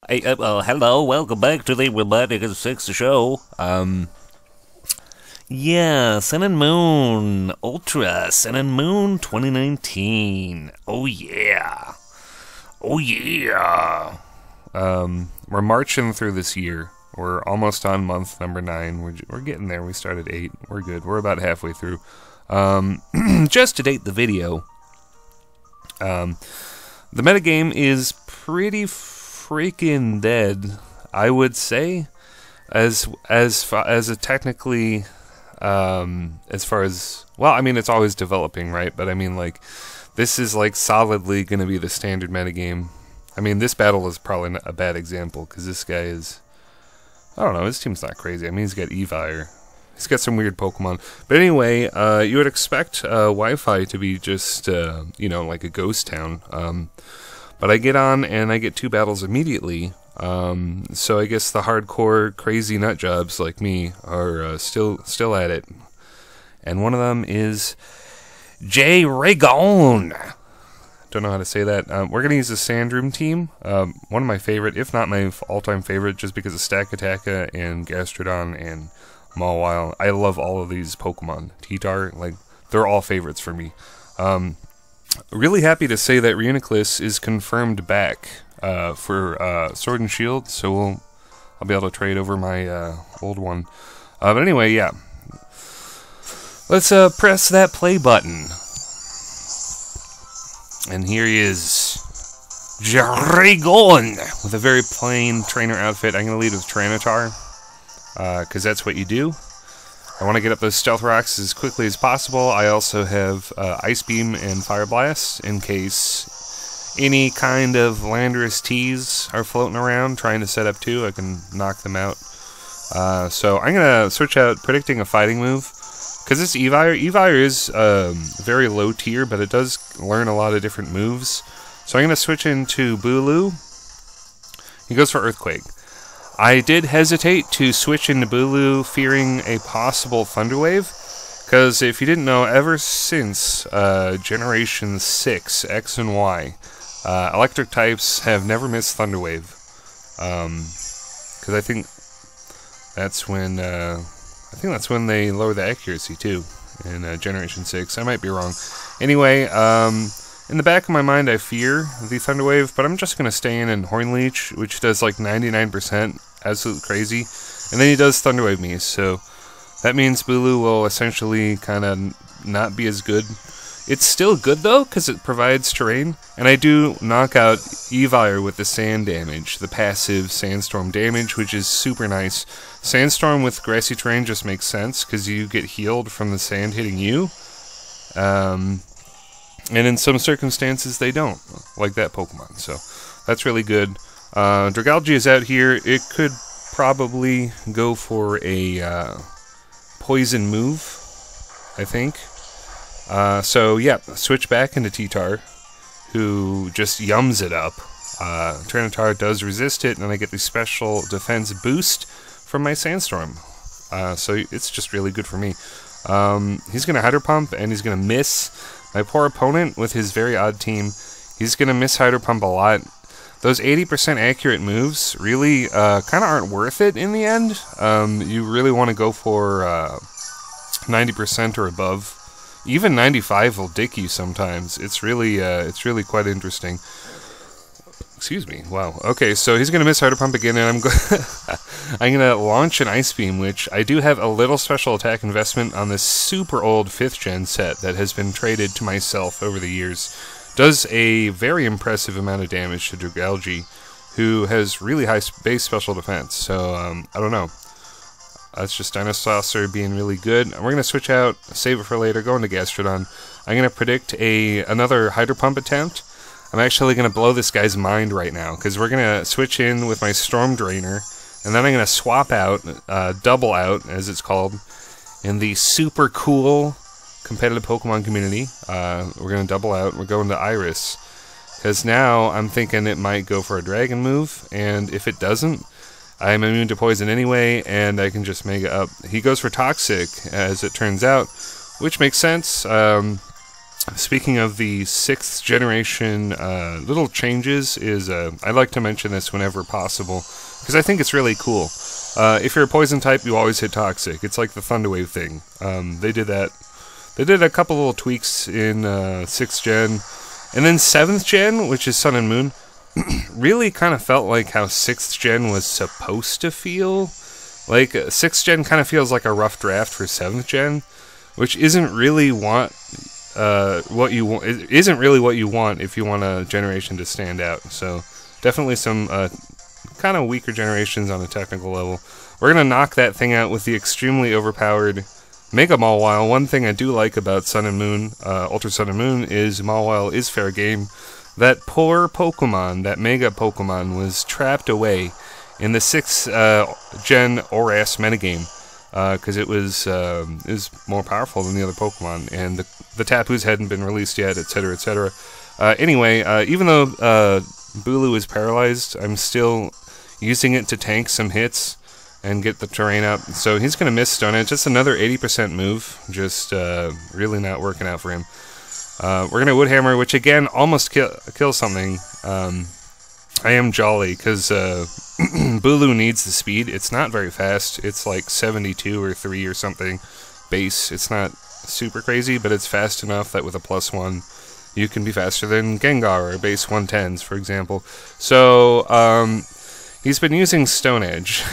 Hey, hello, welcome back to the RobotnikIsSexy show. Yeah, Sun and Moon Ultra, Sun and Moon 2019. Oh yeah. Oh yeah. We're marching through this year. We're almost on month number 9. We're getting there. We started 8. We're good. We're about halfway through. Just to date the video, the metagame is pretty freaking dead, I would say, as a technically, as far as, well, I mean, it's always developing, right? But I mean, like, this is like solidly going to be the standard metagame. I mean, this battle is probably not a bad example because this guy is, I don't know, his team's not crazy. I mean, he's got Evire. He's got some weird Pokemon. But anyway, you would expect Wi-Fi to be just, you know, like a ghost town. But I get on and I get 2 battles immediately. So I guess the hardcore crazy nut jobs like me are still at it. And one of them is J. Ragon. Don't know how to say that. We're going to use the Sandroom team. One of my favorite, if not my all-time favorite, just because of Stakataka and Gastrodon and Mawile. I love all of these Pokemon. T-Tar, like, they're all favorites for me. Really happy to say that Reuniclus is confirmed back for Sword and Shield, so I'll be able to trade over my old one. But anyway, yeah. Let's press that play button. And here he is, Dragon, with a very plain trainer outfit. I'm going to lead with Tyranitar, because that's what you do. I want to get up those Stealth Rocks as quickly as possible. I also have Ice Beam and Fire Blast in case any kind of Landorus Teas are floating around trying to set up too. I can knock them out. So I'm going to switch out Predicting a Fighting move. Because this Evire is very low tier, but it does learn a lot of different moves. So I'm going to switch into Bulu. He goes for Earthquake. I did hesitate to switch into Bulu, fearing a possible Thunder Wave, because if you didn't know, ever since Generation 6, X and Y, electric types have never missed Thunder Wave. Because I think that's when they lower the accuracy too in Generation 6. I might be wrong. Anyway, in the back of my mind, I fear the Thunder Wave, but I'm just going to stay in Horn Leech, which does like 99%, absolutely crazy. And then he does Thunder Wave me, so that means Bulu will essentially kind of not be as good. It's still good though, because it provides terrain, and I do knock out Evire with the sand damage, the passive Sandstorm damage, which is super nice. Sandstorm with grassy terrain just makes sense, because you get healed from the sand hitting you. And in some circumstances, they don't, like that Pokemon. So that's really good. Dragalge is out here. It could probably go for a poison move, I think. So yeah, switch back into T-Tar, who just yums it up. Tyranitar does resist it, and I get the special defense boost from my Sandstorm. So it's just really good for me. He's going to Hydro Pump, and he's going to miss. My poor opponent, with his very odd team, he's going to miss Hydro Pump a lot. Those 80% accurate moves really kind of aren't worth it in the end. You really want to go for 90% or above. Even 95 will dick you sometimes. It's really quite interesting. Excuse me. Wow. Okay, so he's going to miss Hydro Pump again, and I'm going to launch an Ice Beam, which I do have a little special attack investment on this super old 5th gen set that has been traded to myself over the years. Does a very impressive amount of damage to Dragalge, who has really high base special defense. So, I don't know. That's just Dinosaur being really good. We're going to switch out, save it for later, go into Gastrodon. I'm going to predict another Hydro Pump attempt. I'm actually going to blow this guy's mind right now, because we're going to switch in with my Storm Drainer, and then I'm going to swap out, double out, as it's called, in the super cool competitive Pokemon community. We're going to double out, we're going to Iris, because now I'm thinking it might go for a Dragon move, and if it doesn't, I'm immune to poison anyway, and I can just Mega up. He goes for Toxic, as it turns out, which makes sense. speaking of the 6th generation little changes, is I like to mention this whenever possible, because I think it's really cool. If you're a poison type, you always hit toxic. It's like the Thunderwave thing. They did that. They did a couple little tweaks in 6th gen, and then 7th gen, which is Sun and Moon, really kind of felt like how 6th gen was supposed to feel. Like 6th gen kind of feels like a rough draft for 7th gen, which isn't really what you want. It isn't really what you want if you want a generation to stand out. So definitely some kind of weaker generations on a technical level. We're gonna knock that thing out with the extremely overpowered Mega Mawile. One thing I do like about Sun and Moon, Ultra Sun and Moon, is Mawile is fair game. That poor Pokemon, that Mega Pokemon, was trapped away in the 6th gen ORAS metagame, because it was more powerful than the other Pokemon, and the Tapus hadn't been released yet, etc., etc. Anyway, even though Bulu is paralyzed, I'm still using it to tank some hits and get the terrain up. So he's going to miss Stone Edge. Just another 80% move, just really not working out for him. We're going to Wood Hammer, which again almost kills something. I am jolly, because Bulu needs the speed. It's not very fast. It's like 72 or 3 or something base. It's not super crazy, but it's fast enough that with a +1, you can be faster than Gengar or base 110s, for example. So, he's been using Stone Edge.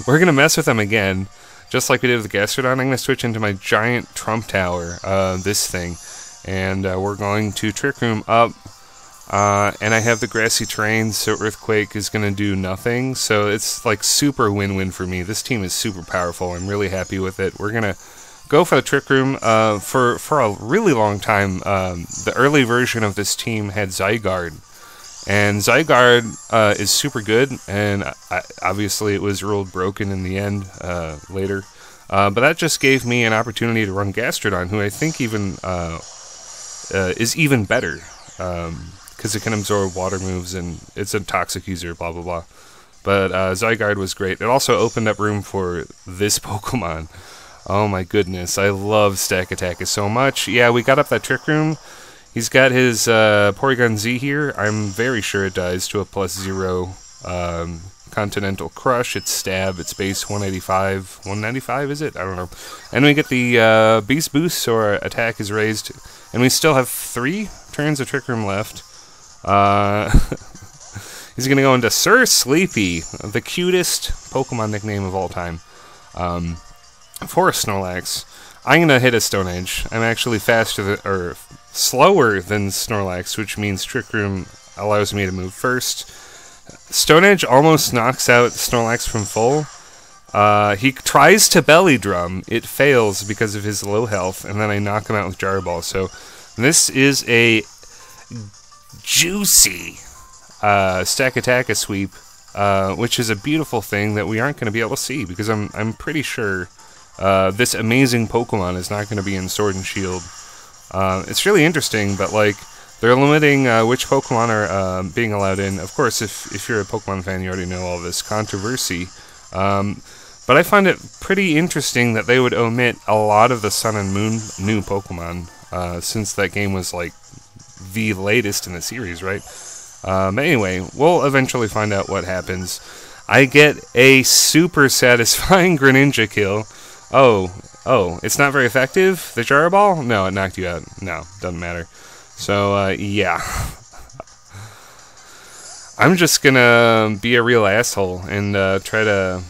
We're going to mess with him again, just like we did with Gastrodon. I'm going to switch into my giant Trump Tower, this thing, and we're going to Trick Room up. And I have the grassy terrain, so Earthquake is going to do nothing. So it's like super win-win for me. This team is super powerful. I'm really happy with it. We're going to go for the Trick Room. For a really long time, the early version of this team had Zygarde. And Zygarde is super good, and obviously it was ruled broken in the end later. But that just gave me an opportunity to run Gastrodon, who I think even is even better. Because it can absorb water moves, and it's a toxic user, blah, blah, blah. But Zygarde was great. It also opened up room for this Pokemon. Oh my goodness, I love Stakataka so much. Yeah, we got up that Trick Room. He's got his Porygon Z here. I'm very sure it dies to a +0 Continental Crush. It's Stab, it's base 185. 195, is it? I don't know. And we get the Beast Boost, so our attack is raised. And we still have 3 turns of Trick Room left. He's going to go into Sir Sleepy, the cutest Pokemon nickname of all time. For a Snorlax, I'm going to hit a Stone Edge. I'm actually slower than Snorlax, which means Trick Room allows me to move first. Stone Edge almost knocks out Snorlax from full. He tries to Belly Drum. It fails because of his low health, and then I knock him out with Gyro Ball. So this is a juicy Stakataka sweep, which is a beautiful thing that we aren't going to be able to see, because I'm pretty sure this amazing Pokemon is not going to be in Sword and Shield. It's really interesting, but like they're limiting which Pokemon are being allowed in. Of course, if you're a Pokemon fan, you already know all this controversy. But I find it pretty interesting that they would omit a lot of the Sun and Moon new Pokemon, since that game was like the latest in the series, right? But anyway, we'll eventually find out what happens. I get a super satisfying Greninja kill. Oh, it's not very effective? The Gyro Ball? No, it knocked you out. No, doesn't matter. So, yeah. I'm just gonna be a real asshole and try to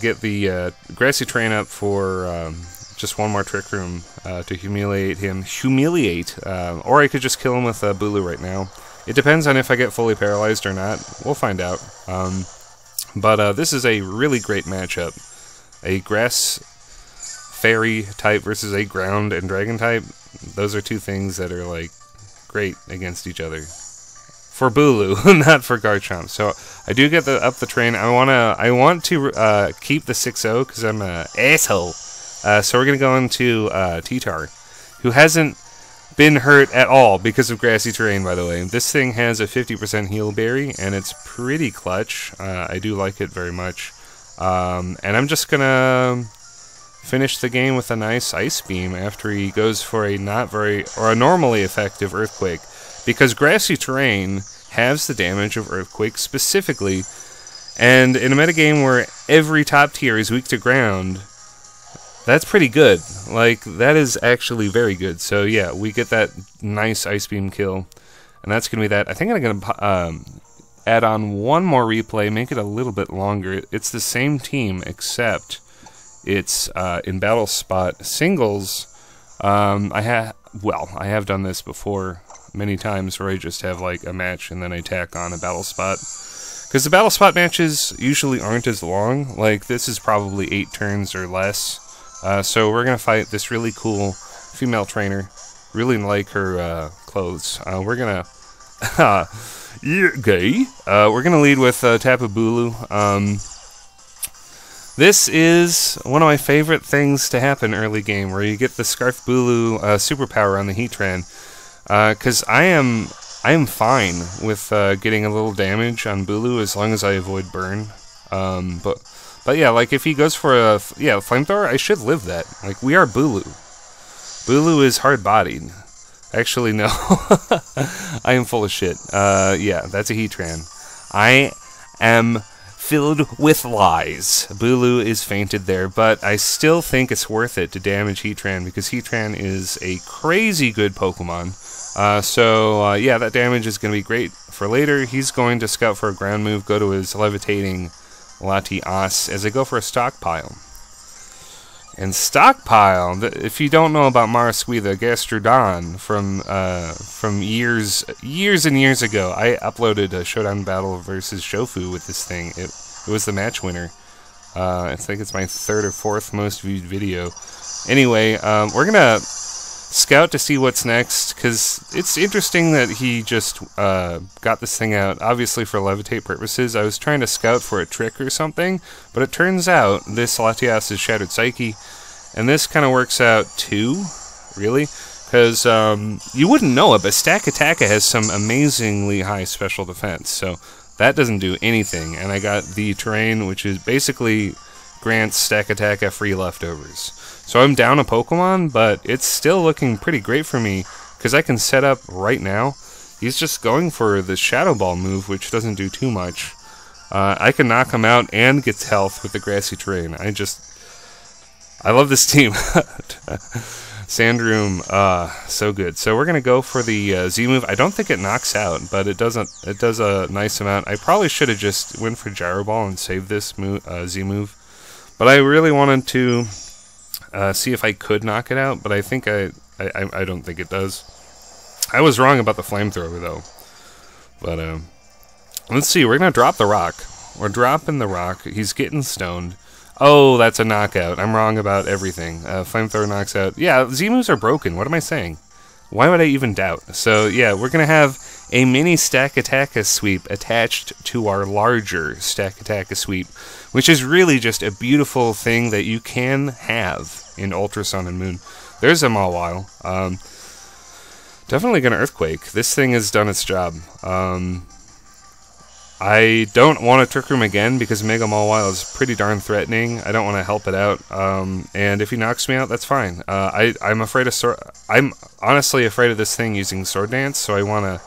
get the grassy terrain up for just one more Trick Room to humiliate him. Or I could just kill him with Bulu right now. It depends on if I get fully paralyzed or not. We'll find out. But this is a really great matchup. A Grass Fairy type versus a Ground and Dragon type. Those are two things that are like great against each other. For Bulu, not for Garchomp. So I do get up the train. I want to keep the 6-0 because I'm an asshole. So we're gonna go into T-Tar, who hasn't been hurt at all because of grassy terrain. By the way, this thing has a 50% heal berry, and it's pretty clutch. I do like it very much. And I'm just gonna finish the game with a nice Ice Beam after he goes for a a normally effective Earthquake, because grassy terrain halves the damage of Earthquake specifically, and in a metagame where every top tier is weak to ground, that's pretty good. Like, that is actually very good. So yeah, we get that nice Ice Beam kill, and that's gonna be that. I think I'm gonna add on one more replay, make it a little bit longer. It's the same team, except it's in battle spot singles. I have done this before many times, where I just have like a match and then I tack on a battle spot, because the battle spot matches usually aren't as long. Like, this is probably 8 turns or less. So we're gonna fight this really cool female trainer. Really like her clothes. We're gonna you're gay. We're gonna lead with Tapu Bulu. This is one of my favorite things to happen early game, where you get the Scarf Bulu superpower on the Heatran. Because I am fine with getting a little damage on Bulu as long as I avoid burn. But yeah, like, if he goes for a flamethrower, I should live that. Like, we are Bulu. Bulu is hard-bodied. Actually, no. I am full of shit. Yeah, that's a Heatran. I am filled with lies. Bulu is fainted there, but I still think it's worth it to damage Heatran, because Heatran is a crazy good Pokemon. Yeah, that damage is going to be great for later. He's going to scout for a ground move, go to his levitating Latias as I go for a Stockpile. And Stockpile, if you don't know about Marasquee, Gastrodon from years and years ago, I uploaded a Showdown Battle versus Shofu with this thing. It was the match winner. I think it's my 3rd or 4th most viewed video. Anyway, we're gonna scout to see what's next, because it's interesting that he just got this thing out, obviously for levitate purposes. I was trying to scout for a trick or something, but it turns out this Latias is Shattered Psyche, and this kind of works out too, really, because you wouldn't know it, but Stakataka has some amazingly high special defense, so that doesn't do anything, and I got the terrain, which is basically grants Stakataka free leftovers. So I'm down a Pokemon, but it's still looking pretty great for me, because I can set up right now. He's just going for the Shadow Ball move, which doesn't do too much. I can knock him out and get health with the grassy terrain. I love this team. Sandroom, so good. So we're gonna go for the Z move. I don't think it knocks out, but it does a nice amount. I probably should have just went for Gyro Ball and saved this Z move, but I really wanted to see if I could knock it out, but I think I don't think it does. I was wrong about the flamethrower though. But let's see. We're gonna drop the rock. We're dropping the rock. He's getting stoned. Oh, that's a knockout. I'm wrong about everything. Flamethrower knocks out. Yeah, Z-moves are broken. What am I saying? Why would I even doubt? So, yeah, we're going to have a mini Stakataka sweep attached to our larger Stakataka sweep, which is really just a beautiful thing that you can have in Ultra Sun and Moon. There's a Mawile. Definitely going to Earthquake. This thing has done its job. I don't want to Trick Room again because Mega Mawile is pretty darn threatening. I don't want to help it out. And if he knocks me out, that's fine. I'm afraid of I'm honestly afraid of this thing using Sword Dance, so I want to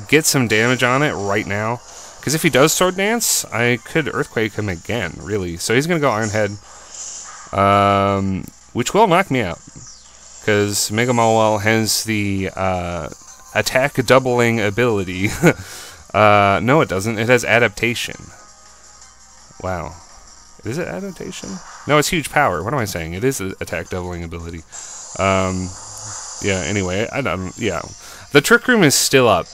get some damage on it right now. Because if he does Sword Dance, I could Earthquake him again, really. So he's going to go Iron Head, which will knock me out. Because Mega Mawile has the attack doubling ability. No, it doesn't. It has adaptation. Wow. Is it adaptation? No, it's huge power. What am I saying? It is an attack doubling ability. Yeah, anyway, yeah. The Trick Room is still up.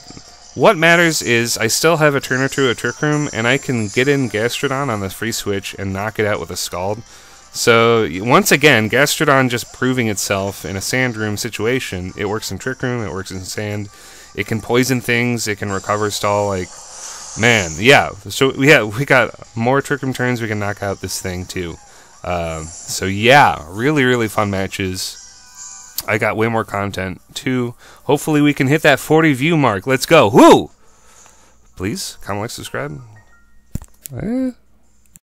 What matters is I still have a turn or two of Trick Room, and I can get in Gastrodon on the free switch and knock it out with a Scald. So, once again, Gastrodon just proving itself in a Sand Room situation. It works in Trick Room, it works in Sand. It can poison things, it can recover stall, like, man, yeah. So, yeah, we got more Trick Room turns, we can knock out this thing, too. So, yeah, really, really fun matches. I got way more content, too. Hopefully we can hit that 40 view mark. Let's go. Woo! Please, comment, like, subscribe.